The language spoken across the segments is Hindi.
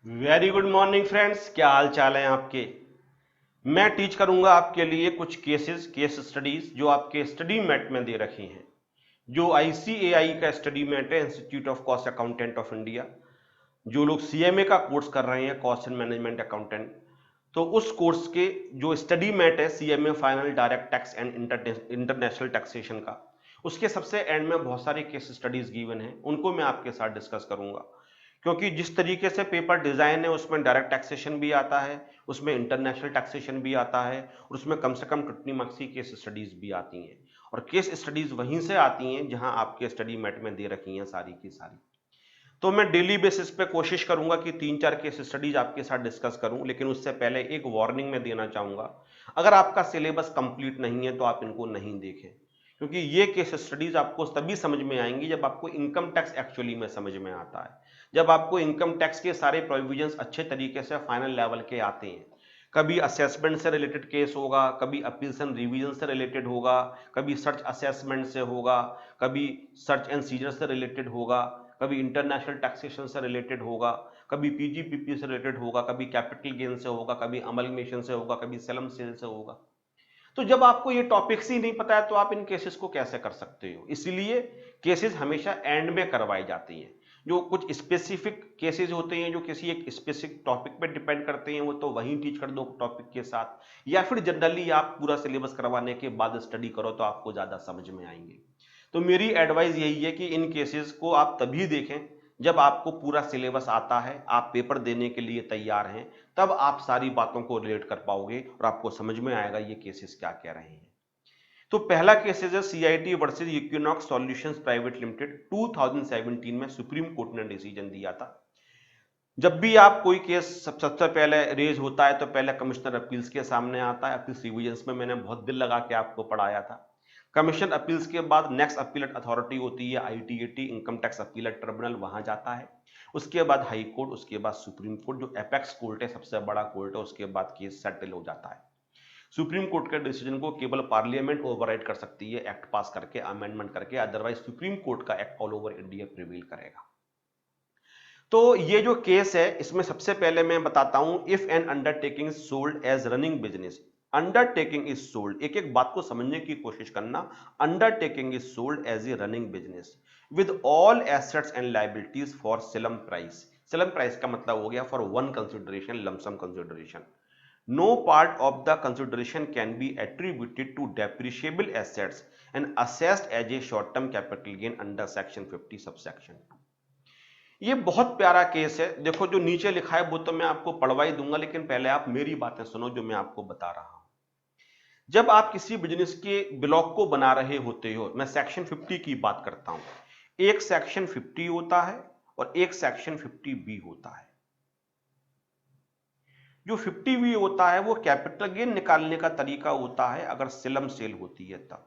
वेरी गुड मॉर्निंग फ्रेंड्स, क्या हाल चाल है आपके। मैं टीच करूंगा आपके लिए कुछ केस स्टडीज जो आपके स्टडी मैट में दे रखी हैं। जो आईसीएआई का स्टडी मैट है, institute of cost accountant of India. जो लोग सीएमए का कोर्स कर रहे हैं, कॉस्ट एंड मैनेजमेंट अकाउंटेंट, तो उस कोर्स के जो स्टडी मैट है CMA final direct tax and international taxation का, उसके सबसे एंड में बहुत सारे केस स्टडीज गिवन हैं, उनको मैं आपके साथ डिस्कस करूंगा। क्योंकि जिस तरीके से पेपर डिजाइन है उसमें डायरेक्ट टैक्सेशन भी आता है, उसमें इंटरनेशनल टैक्सेशन भी आता है, और उसमें कम से कम कितनी मार्क्स की केस स्टडीज भी आती हैं। और केस स्टडीज वहीं से आती हैं जहां आपके स्टडी मैट में दे रखी हैं सारी की सारी। तो मैं डेली बेसिस पे कोशिश करूंगा कि 3-4 केस स्टडीज आपके साथ डिस्कस करूं, लेकिन उससे पहले एक वार्निंग में देना चाहूंगा। अगर आपका सिलेबस कंप्लीट नहीं है तो आप इनको नहीं देखें, क्योंकि ये केस स्टडीज आपको तभी समझ में आएंगी जब आपको इनकम टैक्स एक्चुअली में समझ में आता है, जब आपको इनकम टैक्स के सारे प्रोविजंस अच्छे तरीके से फाइनल लेवल के आते हैं। कभी असेसमेंट से रिलेटेड केस होगा, कभी अपील्स एंड रिवीजन से रिलेटेड होगा, कभी सर्च असेसमेंट से होगा, कभी सर्च एंड सीजर से रिलेटेड होगा, कभी इंटरनेशनल टैक्सेशन से रिलेटेड होगा, कभी पीजीपीपी से रिलेटेड होगा, कभी कैपिटल गेन से होगा, कभी अमलमेशन से होगा, कभी सेलम सेल से होगा। तो जब आपको ये टॉपिक्स ही नहीं पता है तो आप इन केसेस को कैसे कर सकते हो। इसलिए केसेस हमेशा एंड में करवाई जाती हैं। जो कुछ स्पेसिफिक केसेस होते हैं जो किसी एक स्पेसिफिक टॉपिक पे डिपेंड करते हैं, वो तो वहीं टीच कर दो टॉपिक के साथ, या फिर जनरली आप पूरा सिलेबस करवाने के बाद स्टडी करो तो आपको ज्यादा समझ में आएंगे। तो मेरी एडवाइस यही है कि इन केसेस को आप तभी देखें जब आपको पूरा सिलेबस आता है, आप पेपर देने के लिए तैयार हैं, तब आप सारी बातों को रिलेट कर पाओगे और आपको समझ में आएगा ये केसेस क्या कह रहे हैं। तो पहला केसेस है CIT versus equinox solutions private limited. 2017 में सुप्रीम कोर्ट ने डिसीजन दिया था। जब भी आप कोई केस सबसे पहले रेज होता है तो पहले कमिश्नर अपील्स के सामने आता है। अपील्स रिविजन्स में मैंने बहुत दिल लगा के आपको पढ़ाया था। कमीशन अपील्स के बाद नेक्स्ट अपीलेट अथॉरिटी होती है ITAT, income tax appellate tribunal, वहां जाता है। उसके बाद हाई कोर्ट, उसके बाद सुप्रीम कोर्ट, जो एपेक्स कोर्ट है, सबसे बड़ा कोर्ट है, उसके बाद केस सेटल हो जाता है। सुप्रीम कोर्ट के डिसीजन को केवल पार्लियामेंट ओवरराइड कर सकती है, एक्ट पास करके, अमेंडमेंट करके, अदरवाइज सुप्रीम कोर्ट का एक्ट ऑल ओवर इंडिया प्रिवील करेगा। तो ये जो केस है इसमें सबसे पहले मैं बताता हूं, if an undertaking sold as running business. Undertaking is sold, एक एक बात को समझने की कोशिश करना। Undertaking is sold as a running business with all assets and liabilities for slump price. Slump price का मतलब हो गया for one consideration, lump sum consideration. No part of the consideration can be attributed to depreciable assets and assessed as a short term capital gain under section 50 subsection 2। ये बहुत प्यारा केस है। देखो जो नीचे लिखा है वो तो मैं आपको पढ़वा ही दूंगा, लेकिन पहले आप मेरी बातें सुनो जो मैं आपको बता रहा हूं। जब आप किसी बिजनेस के ब्लॉक को बना रहे होते हो, मैं सेक्शन 50 की बात करता हूं। एक सेक्शन 50 होता है और एक सेक्शन 50 बी होता है। जो 50 बी होता है वो कैपिटल गेन निकालने का तरीका होता है अगर सिलम सेल होती है तब।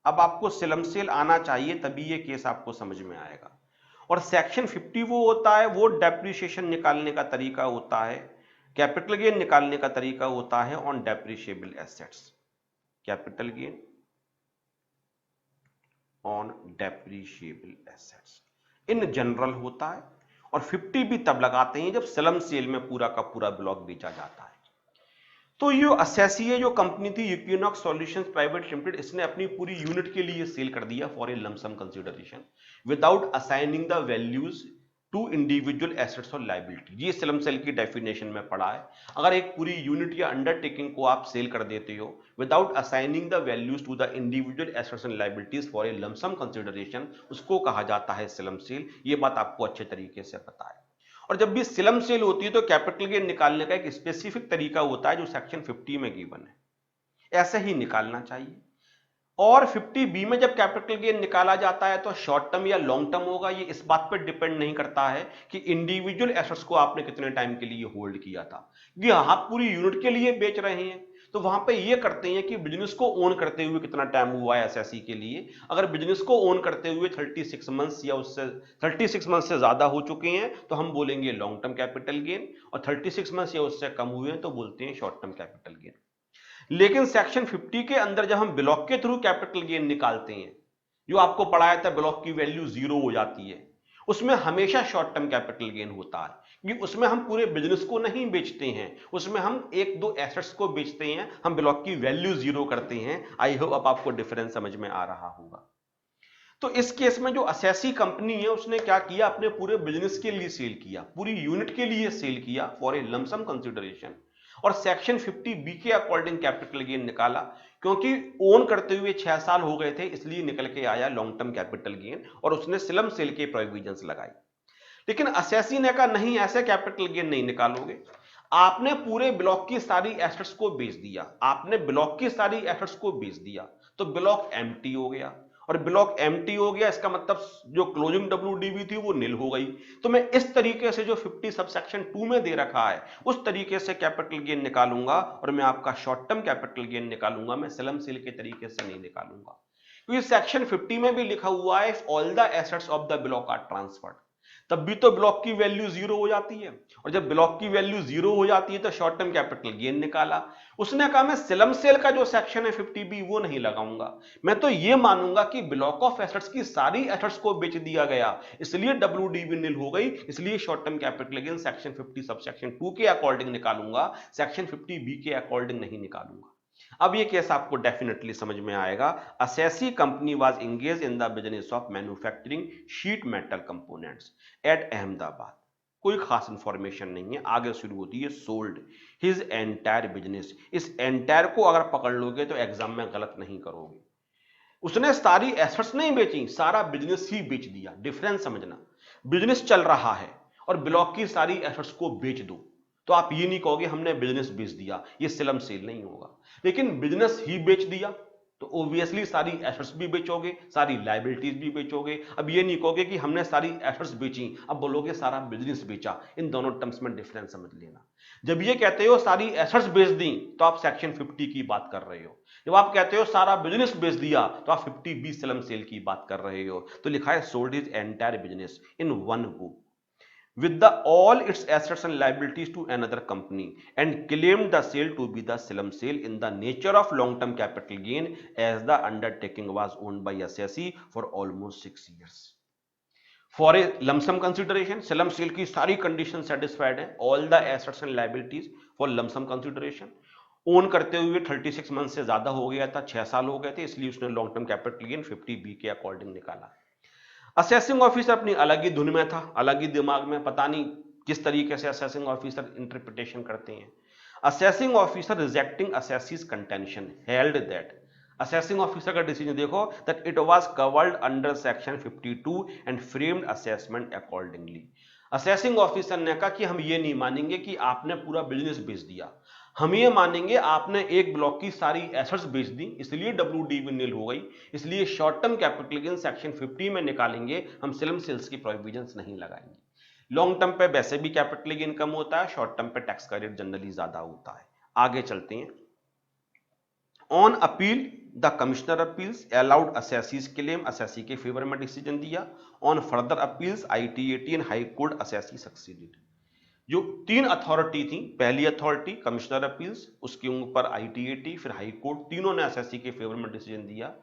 अब आपको सिलम सेल आना चाहिए तभी ये केस आपको समझ में आएगा। और सेक्शन 50 वो होता है, वो डेप्रिसिएशन निकालने का तरीका होता है, कैपिटल गेन निकालने का तरीका होता है on depreciable assets. Capital gain on depreciable assets in general होता है। और 50 भी तब लगाते हैं जब स्लम सेल में पूरा का पूरा ब्लॉक बेचा जाता है। तो ये असेसिए जो कंपनी थी इक्विनॉक्स सॉल्यूशंस प्राइवेट लिमिटेड, इसने अपनी पूरी यूनिट के लिए सेल कर दिया for a lump sum consideration without assigning the values to individual assets और लायबिलिटी। ये स्लम सेल की डेफिनेशन में पढ़ा है। अगर एक पूरी यूनिट या अंडरटेकिंग को आप सेल कर देते हो without assigning the values to the individual assets and liabilities for a lump sum consideration, उसको कहा जाता है स्लम सेल। ये बात आपको अच्छे तरीके से पता है। और जब भी स्लम सेल होती है तो कैपिटल गेन निकालने का एक स्पेसिफिक तरीका होता है जो सेक्शन 50 में गिवन है, ऐसे ही निकालना चाहिए। और 50 बी में जब कैपिटल गेन निकाला जाता है तो शॉर्ट टर्म या लॉन्ग टर्म होगा। ये इस बात पर डिपेंड नहीं करता है कि इंडिविजुअल एसेट्स को आपने कितने टाइम के लिए होल्ड किया था, कि आप पूरी यूनिट के लिए बेच रहे हैं तो वहां पे ये करते हैं कि बिजनेस को ओन करते हुए कितना टाइम हुआ है एसएससी के लिए। अगर बिजनेस को ओन करते हुए 36 मंथ्स या उससे 36 मंथ से ज्यादा हो चुके हैं तो हम बोलेंगे लॉन्ग टर्म कैपिटल गेन, और 36 मंथ्स या उससे कम हुए हैं तो बोलते हैं शॉर्ट टर्म कैपिटल गेन। लेकिन सेक्शन 50 के अंदर जब हम ब्लॉक के थ्रू कैपिटल गेन निकालते हैं, जो आपको पढ़ाया था ब्लॉक की वैल्यू जीरो हो जाती है, उसमें हमेशा शॉर्ट टर्म कैपिटल गेन होता है, क्योंकि उसमें हम पूरे बिजनेस को नहीं बेचते हैं, उसमें हम एक दो एसेट्स को बेचते हैं, हम ब्लॉक की वैल्यू जीरो करते हैं। आई होप अब आपको डिफरेंस समझ में आ रहा होगा। तो इस केस में जो असेसी कंपनी है उसने क्या किया, अपने पूरे बिजनेस के लिए सेल किया, पूरी यूनिट के लिए सेल किया फॉर ए लमसम कंसिडरेशन, और सेक्शन 50 बी के अकॉर्डिंग कैपिटल गेन निकाला, क्योंकि ओन करते हुए 6 साल हो गए थे, इसलिए निकल के आया लॉन्ग टर्म कैपिटल गेन, और उसने स्लम सेल के प्रोविजंस लगाई। लेकिन असेसी ने कहा नहीं, ऐसे कैपिटल गेन नहीं निकालोगे, आपने पूरे ब्लॉक की सारी एसेट्स को बेच दिया, आपने ब्लॉक की सारी एसेट्स को बेच दिया, तो ब्लॉक एम्प्टी हो गया, और ब्लॉक एम्प्टी हो गया इसका मतलब जो क्लोजिंग डब्ल्यूडीवी थी वो निल हो गई। तो मैं इस तरीके से जो 50 सबसेक्शन 2 में दे रखा है उस तरीके से कैपिटल गेन निकालूंगा, और मैं आपका शॉर्ट टर्म कैपिटल गेन निकालूंगा, मैं स्लम सेल के तरीके से नहीं निकालूंगा, क्योंकि सेक्शन 50 में भी लिखा हुआ है all the assets of the block are transferred, तब भी तो ब्लॉक की वैल्यू जीरो हो जाती है, और जब ब्लॉक की वैल्यू जीरो हो जाती है तो शॉर्ट टर्म कैपिटल गेन निकाला। उसने कहा मैं स्लम सेल का जो सेक्शन है 50 बी वो नहीं लगाऊंगा, मैं तो ये मानूंगा कि ब्लॉक ऑफ एसेट्स की सारी एसेट्स को बेच दिया गया, इसलिए डब्ल्यूडीवी निल हो गई, इसलिए short term capital gain section 50 subsection 2 के अकॉर्डिंग निकालूंगा, सेक्शन 50 बी के अकॉर्डिंग नहीं निकालूंगा। अब ये केस आपको डेफिनेटली समझ में आएगा। Assessee company was engage in the business of manufacturing sheet metal components at Ahmedabad. कोई खास इंफॉर्मेशन नहीं है, आगे शुरू होती है सोल्ड हिज एंटायर बिजनेस। इस एंटायर को अगर पकड़ लोगे तो एग्जाम में गलत नहीं करोगे। उसने सारी एसेट्स नहीं बेची, सारा बिजनेस ही बेच दिया। डिफरेंस समझना, बिजनेस चल रहा है और ब्लॉक की सारी एसेट्स को बेच दो तो आप ये नहीं कहोगे हमने बिजनेस बेच दिया, ये स्लम सेल नहीं होगा। लेकिन बिजनेस ही बेच दिया तो ऑब्वियसली सारी एसेट्स भी बेचोगे, सारी लायबिलिटीज भी बेचोगे। अब ये नहीं कहोगे कि हमने सारी एसेट्स बेची, अब बोलोगे सारा बिजनेस बेचा। इन दोनों टर्म्स में डिफरेंस समझ लेना। जब ये कहते हो सारी एसेट्स बेच दी तो आप सेक्शन 50 की बात कर रहे हो, जब आप कहते हो सारा बिजनेस बेच दिया तो आप 50 बी स्लम सेल की बात कर रहे हो। तो लिखा है sold his entire business in one go with the all its assets and liabilities to another company and claimed the sale to be the slum sale in the nature of long term capital gain as the undertaking was owned by SSE for almost 6 years. For a lump sum consideration, slum sale की सारी कंडीशन सेटिस्फाइड है, all the assets and liabilities for lump sum consideration। Own करते हुए 36 मंथ से ज्यादा हो गया था, 6 साल हो गए थे, इसलिए उसने long term capital gain 50 B के अकॉर्डिंग निकाला। असेसिंग ऑफिसर अपनी अलग ही धुन में था, अलग ही दिमाग में, पता नहीं किस तरीके से असेसिंग ऑफिसर इंटरप्रिटेशन करते हैं। Assessing officer rejecting assessees contention held that, assessing officer का डिसीजन देखो, that it was covered under section 52 and framed assessment accordingly. Assessing officer ने कहा कि हम ये नहीं मानेंगे कि आपने पूरा बिजनेस बेच दिया, हम ये मानेंगे आपने एक ब्लॉक की सारी एसेट्स बेच दी, इसलिए डब्ल्यूडीवी निल हो गई, इसलिए short term capital gain section 50 में निकालेंगे, हम स्लम सेल्स की प्रोविजंस नहीं लगाएंगे। लॉन्ग टर्म पे वैसे भी कैपिटल गेन कम होता है, शॉर्ट टर्म पे टैक्स का रेट जनरली ज्यादा होता है। आगे चलते हैं। On appeal the commissioner appeals allowed assessees claim, assessee के फेवर में डिसीजन दिया। On further appeals ITAT and high court assessee succeeded. जो 3 अथॉरिटी थी, पहली अथॉरिटी कमिश्नर अपील्स, उसके ऊपर आईटीएटी, फिर हाई कोर्ट, तीनों ने एसएससी के फेवर में डिसीजन दिया।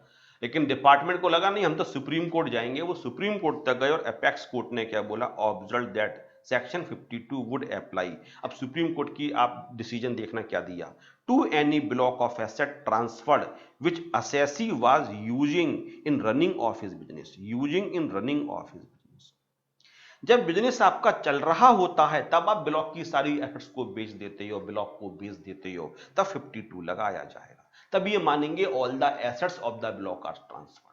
लेकिन डिपार्टमेंट को लगा नहीं हम तो सुप्रीम कोर्ट जाएंगे, वो सुप्रीम कोर्ट तक गए और अपेक्स कोर्ट ने क्या बोला, observe that section 52 would apply. अब सुप्रीम कोर्ट की आप डिसीजन देखना क्या दिया, to any block of asset transferred which assessee was using in running of his business, using in running of his. जब बिजनेस आपका चल रहा होता है तब आप ब्लॉक की सारी एसेट्स को बेच देते हो, ब्लॉक को बेच देते हो, तब 52 लगाया जाएगा, तब ये मानेंगे all the assets of the block are transferred.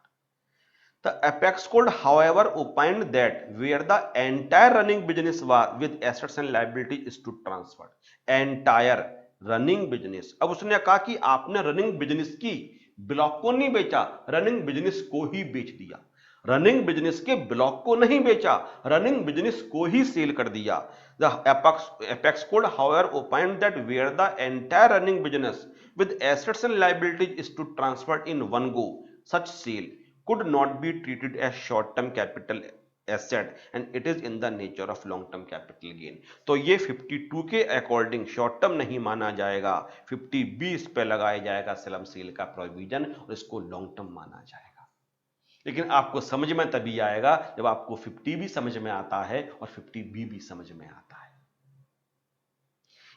The apex court, however, opined that where the entire running business was with assets and liabilities is to transfer, entire running business। अब उसने कहा कि आपने रनिंग बिजनेस की, ब्लॉक को नहीं बेचा, रनिंग बिजनेस को ही बेच दिया, रनिंग बिजनेस के ब्लॉक को नहीं बेचा, रनिंग बिजनेस को ही सेल कर दिया। The apex court, however, opined that where the entire running business with assets and liabilities is to transfer in one go, such sale could not be treated as short term capital asset and it is in the nature of long term capital gain। तो ये 52 के अकॉर्डिंग शॉर्ट टर्म नहीं माना जाएगा, 50 बी इस पे लगाया जाएगा स्लम सेल का प्रोविजन और इसको लॉन्ग टर्म माना जाएगा। लेकिन आपको समझ में तभी आएगा जब आपको 50 भी समझ में आता है और 50B भी समझ में आता है।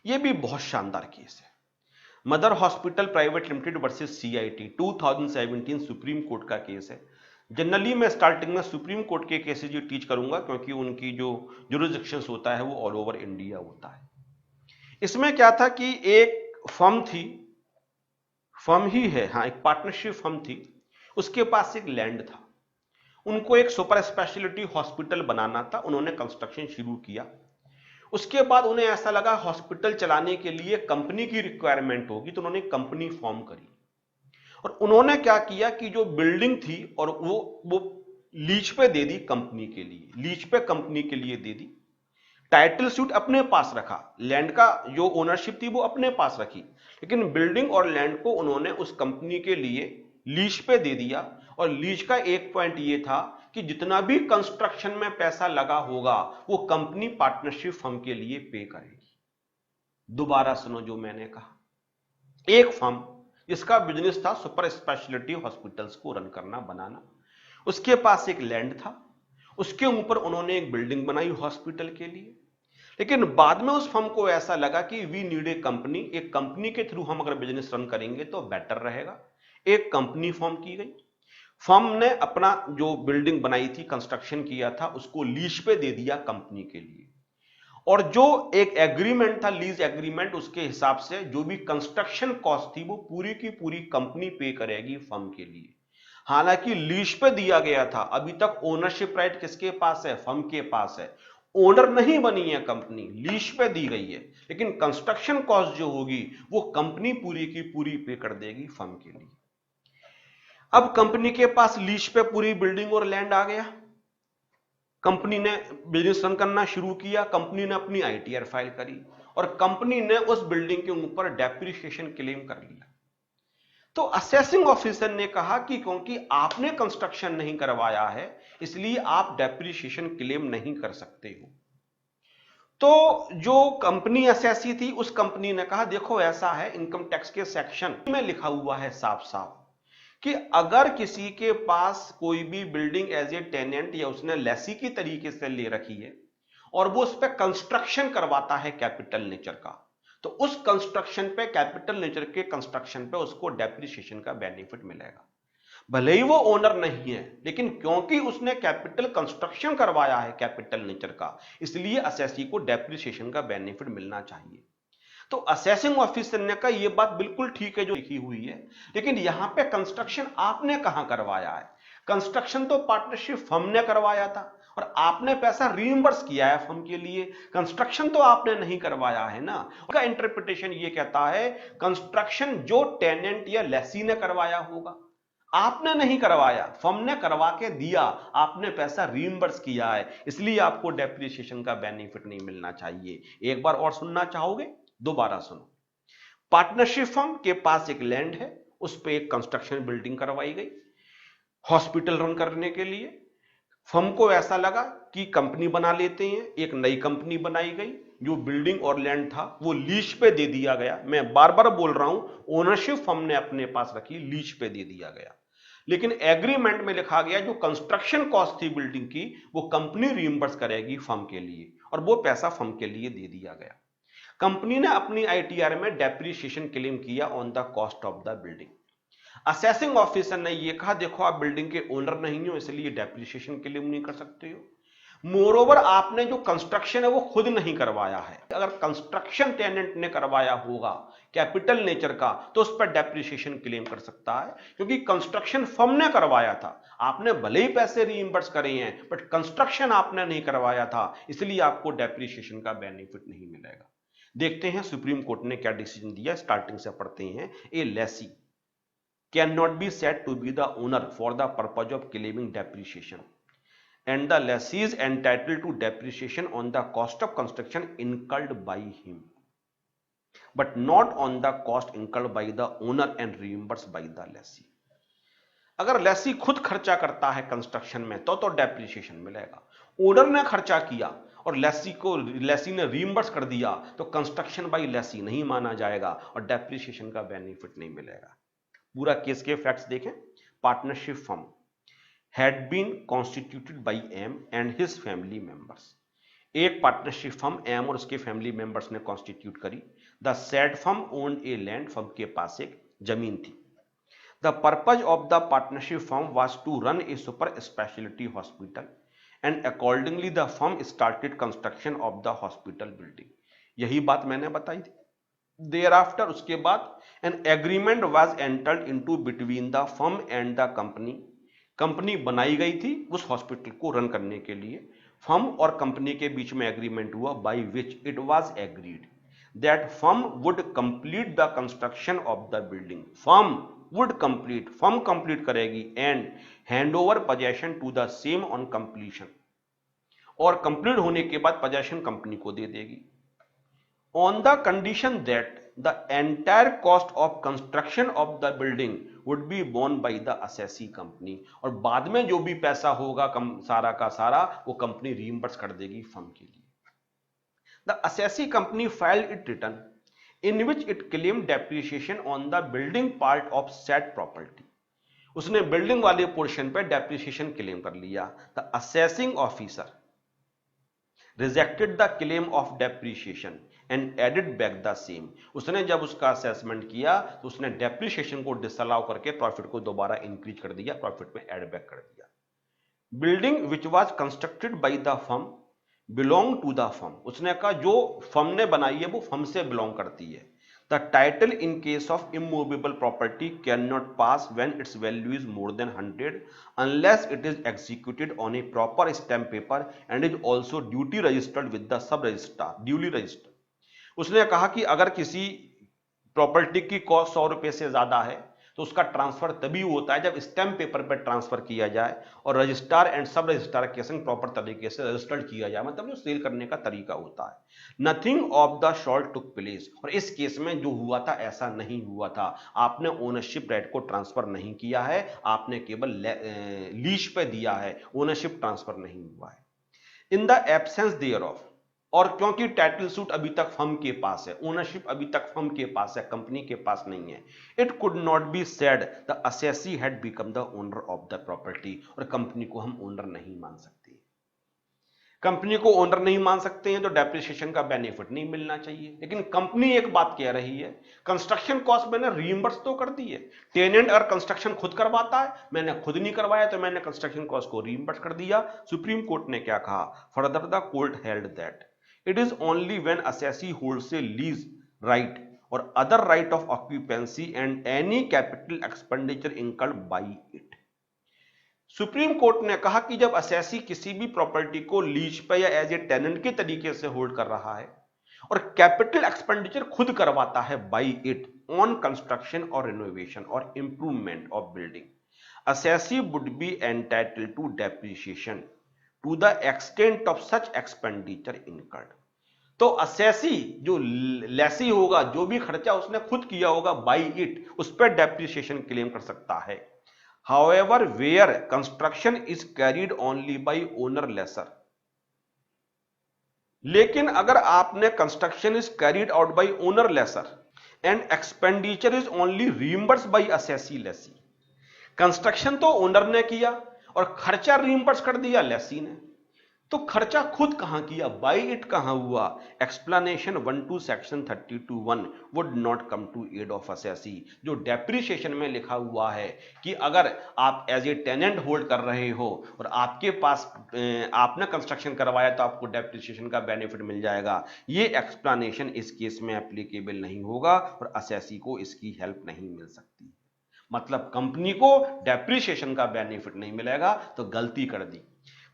यह भी बहुत शानदार केस है। Mother hospital private limited versus CIT 2017 supreme court का केस है। जनरली मैं स्टार्टिंग में सुप्रीम कोर्ट के केसेस ये टीच करूंगा क्योंकि उनकी जो जुरिसडिक्शंस होता है वो ऑल ओवर इंडिया होता है। इसमें क्या था कि एक फर्म थी, फर्म ही है, हाँ, एक पार्टनरशिप फर्म थी, उसके पास एक लैंड था। उनको एक सुपर स्पेशलिटी हॉस्पिटल बनाना था, उन्होंने कंस्ट्रक्शन शुरू किया। उसके बाद उन्हें ऐसा लगा हॉस्पिटल चलाने के लिए कंपनी की रिक्वायरमेंट होगी, तो उन्होंने कंपनी फॉर्म करी और उन्होंने क्या किया कि जो बिल्डिंग थी और वो लीज पे दे दी कंपनी के लिए, लीज पे कंपनी के लिए दे दी। टाइटल सूट अपने पास रखा, लैंड का जो ओनरशिप थी वो अपने पास रखी, लेकिन बिल्डिंग और लैंड को उन्होंने उस कंपनी के लिए लीज पे दे दिया। और लीज का एक पॉइंट ये था कि जितना भी कंस्ट्रक्शन में पैसा लगा होगा वो कंपनी पार्टनरशिप फर्म के लिए पे करेगी। दोबारा सुनो जो मैंने कहा, एक फर्म जिसका बिजनेस था सुपर स्पेशलिटी हॉस्पिटल्स को रन करना, बनाना, उसके पास एक लैंड था, उसके ऊपर उन्होंने एक बिल्डिंग बनाई हॉस्पिटल के लिए। लेकिन बाद में उस फर्म को ऐसा लगा कि वी नीड ए कंपनी, एक कंपनी के थ्रू हम अगर बिजनेस रन करेंगे तो बेटर रहेगा। एक कंपनी फॉर्म की गई। फर्म ने अपना जो बिल्डिंग बनाई थी, कंस्ट्रक्शन किया था, उसको लीज पे दे दिया कंपनी के लिए। और जो एक एग्रीमेंट था, लीज एग्रीमेंट, उसके हिसाब से जो भी कंस्ट्रक्शन कॉस्ट थी वो पूरी की पूरी कंपनी पे करेगी फर्म के लिए। हालांकि लीज पे दिया गया था, अभी तक ओनरशिप राइट किसके पास है? फर्म के पास है। ओनर नहीं बनी है कंपनी, लीज पे दी गई है, लेकिन कंस्ट्रक्शन कॉस्ट जो होगी वो कंपनी पूरी की पूरी पे कर देगी फर्म के लिए। अब कंपनी के पास लीज पे पूरी बिल्डिंग और लैंड आ गया, कंपनी ने बिजनेस रन करना शुरू किया, कंपनी ने अपनी ITR फाइल करी और कंपनी ने उस बिल्डिंग के ऊपर डेप्रिसिएशन क्लेम कर लिया। तो असेसिंग ऑफिसर ने कहा कि क्योंकि आपने कंस्ट्रक्शन नहीं करवाया है इसलिए आप डेप्रिसिएशन क्लेम नहीं कर सकते हो। तो जो कंपनी असेसी थी उस कंपनी ने कहा देखो ऐसा है, इनकम टैक्स के सेक्शन में लिखा हुआ है साफ साफ कि अगर किसी के पास कोई भी बिल्डिंग एज ए टेनेंट या उसने लेसी की तरीके से ले रखी है और वो उस पर कंस्ट्रक्शन करवाता है कैपिटल नेचर का, तो उस कंस्ट्रक्शन पे, कैपिटल नेचर के कंस्ट्रक्शन पे उसको डेप्रिसिएशन का बेनिफिट मिलेगा। भले ही वो ओनर नहीं है, लेकिन क्योंकि उसने कैपिटल कंस्ट्रक्शन करवाया है कैपिटल नेचर का, इसलिए असेसी को डेप्रिसिएशन का बेनिफिट मिलना चाहिए। तो असेसिंग ऑफिसर ने कहा यह बात बिल्कुल ठीक है जो लिखी हुई है, लेकिन यहां पे कंस्ट्रक्शन आपने कहां करवाया है? कंस्ट्रक्शन तो पार्टनरशिप फर्म ने करवाया था और आपने पैसा रीइंबर्स किया है फर्म के लिए, कंस्ट्रक्शन तो आपने नहीं करवाया है ना। उसका इंटरप्रिटेशन ये कहता है कंस्ट्रक्शन जो टेनेंट या लेसी ने करवाया होगा, आपने नहीं करवाया, फर्म ने करवा के दिया, आपने पैसा रीइंबर्स किया है, इसलिए आपको डेप्रिसिएशन का बेनिफिट नहीं मिलना चाहिए। एक बार और सुनना चाहोगे? दोबारा सुनो। पार्टनरशिप फर्म के पास एक लैंड है, उस पर एक कंस्ट्रक्शन बिल्डिंग करवाई गई हॉस्पिटल रन करने के लिए। फर्म को ऐसा लगा कि कंपनी बना लेते हैं, एक नई कंपनी बनाई गई, जो बिल्डिंग और लैंड था वो लीज पे दे दिया गया। मैं बार बार बोल रहा हूं, ओनरशिप फर्म ने अपने पास रखी, लीज पे दे दिया गया, लेकिन एग्रीमेंट में लिखा गया जो कंस्ट्रक्शन कॉस्ट थी बिल्डिंग की वो कंपनी रीइंबर्स करेगी फर्म के लिए, और वो पैसा फर्म के लिए दे दिया गया। कंपनी ने अपनी ITR में डेप्रिसिएशन क्लेम किया on the cost of the building. Assessing officer ने यह कहा देखो आप बिल्डिंग के ओनर नहीं हो इसलिए डेप्रिसिएशन क्लेम नहीं कर सकते हो। मोरओवर आपने जो कंस्ट्रक्शन है वो खुद नहीं करवाया है। अगर कंस्ट्रक्शन टेनेंट ने करवाया होगा कैपिटल नेचर का तो उस पर डेप्रिसिएशन क्लेम कर सकता है, क्योंकि कंस्ट्रक्शन फर्म ने करवाया था। आपने भले ही पैसे रीइंबर्स करे हैं बट कंस्ट्रक्शन आपने नहीं करवाया था, इसलिए आपको डेप्रिसिएशन का बेनिफिट नहीं मिलेगा। देखते हैं सुप्रीम कोर्ट ने क्या डिसीजन दिया, स्टार्टिंग से पढ़ते हैं। A lessee can not be said to be the owner for the purpose of claiming depreciation and the lessee is entitled to depreciation on the cost of construction incurred by him but not on the cost incurred by the owner and reimbursed by the lessee। अगर लेसी खुद खर्चा करता है कंस्ट्रक्शन में तो डेप्रिसिएशन मिलेगा। ओनर ने खर्चा किया और लेसी ने रीइंबर्स कर दिया तो कंस्ट्रक्शन बाय लेसी नहीं माना जाएगा और डेप्रिसिएशन का बेनिफिट नहीं मिलेगा। पूरा केस के फैक्ट्स देखें। Partnership firm had been constituted by M and his family members. एक पार्टनरशिप फर्म एम और उसके फैमिली मेंबर्स ने कॉन्स्टिट्यूट करी. The said firm owned a land. Firm के पास एक जमीन थी. The purpose of the partnership firm was to run a super speciality hospital and accordingly the firm started construction of the hospital building. यही बात मैंने बताई थी. देयर आफ्टर उसके बाद an agreement was entered into between the firm and the company. Company बनाई गई थी उस हॉस्पिटल को रन करने के लिए. फर्म और कंपनी के बीच में एग्रीमेंट हुआ by which it was agreed that firm would complete the construction of the building. Firm complete करेगी and hand over possession to the same on completion. और कंप्लीट होने के बाद पोजेशन कंपनी को दे देगी. On the condition that the entire cost of construction of the building would be borne by the assessee company. और बाद में जो भी पैसा होगा सारा का सारा वो कंपनी रीइंबर्स कर देगी फर्म के लिए. The assessee company filed its return in which it claimed depreciation on the building part of said property. उसने बिल्डिंग वाले पोर्शन पे डेप्रिसिएशन क्लेम कर लिया. The assessing officer rejected the claim of depreciation and added back the same. उसने जब उसका असेसमेंट किया तो उसने डेप्रिसिएशन को डिसअलाउ करके प्रॉफिट को दोबारा इंक्रीज कर दिया, प्रॉफिट में ऐड बैक कर दिया. Building which was constructed by the firm belong to the firm. उसने कहा जो फर्म ने बनाई है वो फर्म से बिलोंग करती है. The title in case of immovable property cannot pass when its value is more than 100 unless it is executed on a proper stamp paper and is also duly registered with the sub registrar. duly registered. उसने कहा कि अगर किसी प्रॉपर्टी की कॉस्ट 100 रुपए से ज्यादा है तो उसका ट्रांसफर तभी होता है जब स्टैम्प पेपर पर ट्रांसफर किया जाए और रजिस्ट्रार एंड सब रजिस्ट्रार के संग प्रॉपर तरीके से रजिस्टर्ड किया जाए, मतलब जो सेल करने का तरीका होता है. Nothing of the sort took place. और इस केस में जो हुआ था ऐसा नहीं हुआ था. आपने ओनरशिप राइट को ट्रांसफर नहीं किया है, आपने केवल लीज पे दिया है, ओनरशिप ट्रांसफर नहीं हुआ है. In the absence thereof. और क्योंकि टाइटल सूट अभी तक फर्म के पास है, ओनरशिप अभी तक फर्म के पास है, कंपनी के पास नहीं है. It could not be said the assessee had become the owner of the property. और कंपनी को हम ओनर नहीं मान सकते. कंपनी को ओनर नहीं मान सकते हैं तो डेप्रिसिएशन का बेनिफिट नहीं मिलना चाहिए. लेकिन कंपनी एक बात कह रही है, कंस्ट्रक्शन कॉस्ट मैंने रीइंबर्स तो कर दी है. टेनेंट अगर कंस्ट्रक्शन खुद करवाता है, मैंने खुद नहीं करवाया तो मैंने कंस्ट्रक्शन कॉस्ट को रीइंबर्स कर दिया. सुप्रीम कोर्ट ने क्या कहा? Further the court held that it is only when assessee holds a lease right or other right of occupancy and any capital expenditure incurred by it. Supreme court ने कहा कि जब असेसी किसी भी प्रॉपर्टी को लीज पे या एज ए टेनेंट के तरीके से होल्ड कर रहा है और कैपिटल एक्सपेंडिचर खुद करवाता है बाय इट ऑन कंस्ट्रक्शन और रिनोवेशन और improvement of building, assessee would be entitled to depreciation to the extent of such expenditure incurred. तो असेसी जो लेसी होगा, जो भी खर्चा उसने खुद किया होगा बाय इट, उस पर डेप्रिसिएशन क्लेम कर सकता है. However where construction is carried only by owner lessor. लेकिन अगर आपने construction is carried out by owner lessor and expenditure is only reimburse by assessee lessee. Construction तो ओनर ने किया और खर्चा रीइंबर्स कर दिया लेसी ने, तो खर्चा खुद कहां किया? बाय इट कहां हुआ? Explanation 1 section 32(1) would not come to aid of assessee. जो डेप्रिसिएशन में लिखा हुआ है कि अगर आप एज ए टेनेंट होल्ड कर रहे हो और आपके पास आपने कंस्ट्रक्शन करवाया तो आपको डेप्रिसिएशन का बेनिफिट मिल जाएगा, ये एक्सप्लेनेशन इस केस में एप्लीकेबल नहीं होगा और असेसी को इसकी हेल्प नहीं मिल सकती. मतलब कंपनी को डेप्रिसिएशन का बेनिफिट नहीं मिलेगा तो गलती कर दी.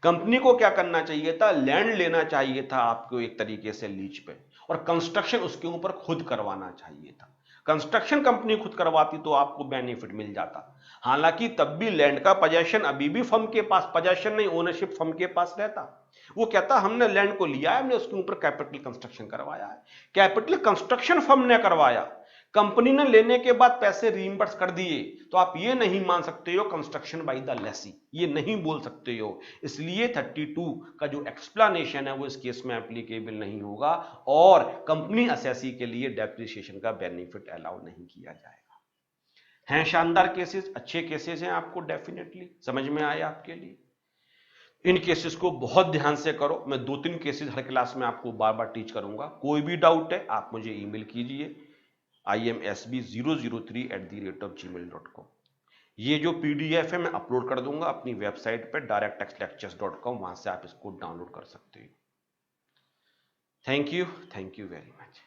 कंपनी को क्या करना चाहिए था? लैंड लेना चाहिए था आपको एक तरीके से लीज पे और कंस्ट्रक्शन उसके ऊपर खुद करवाना चाहिए था. कंस्ट्रक्शन कंपनी खुद करवाती तो आपको बेनिफिट मिल जाता. हालांकि तब भी लैंड का पोजेशन अभी भी फर्म के पास, पोजेशन नहीं ओनरशिप फर्म के पास रहता. वो कहता हमने लैंड को लिया है, हमने उसके ऊपर कैपिटल कंस्ट्रक्शन करवाया है. कैपिटल कंस्ट्रक्शन फर्म ने करवाया, कंपनी ने लेने के बाद पैसे रीइंबर्स कर दिए, तो आप ये नहीं मान सकते हो कंस्ट्रक्शन बाय द लेसी, ये नहीं बोल सकते हो. इसलिए 32 का जो एक्सप्लेनेशन है वो इस केस में एप्लीकेबल नहीं होगा और कंपनी असेसी के लिए डेप्रिसिएशन का बेनिफिट अलाउ नहीं किया जाएगा. हैं शानदार केसेस, अच्छे केसेस हैं, आपको डेफिनेटली समझ में आए आपके लिए। इन केसेस को बहुत ध्यान से करो। मैं 2-3 केसेस हर क्लास में आपको बार बार टीच करूंगा। कोई भी डाउट है आप मुझे ईमेल कीजिए imsb003@gmail.com। ये जो पीडीएफ है मैं अपलोड कर दूंगा अपनी वेबसाइट पर directxlectures.com, वहां से आप इसको डाउनलोड कर सकते हो। Thank you very much.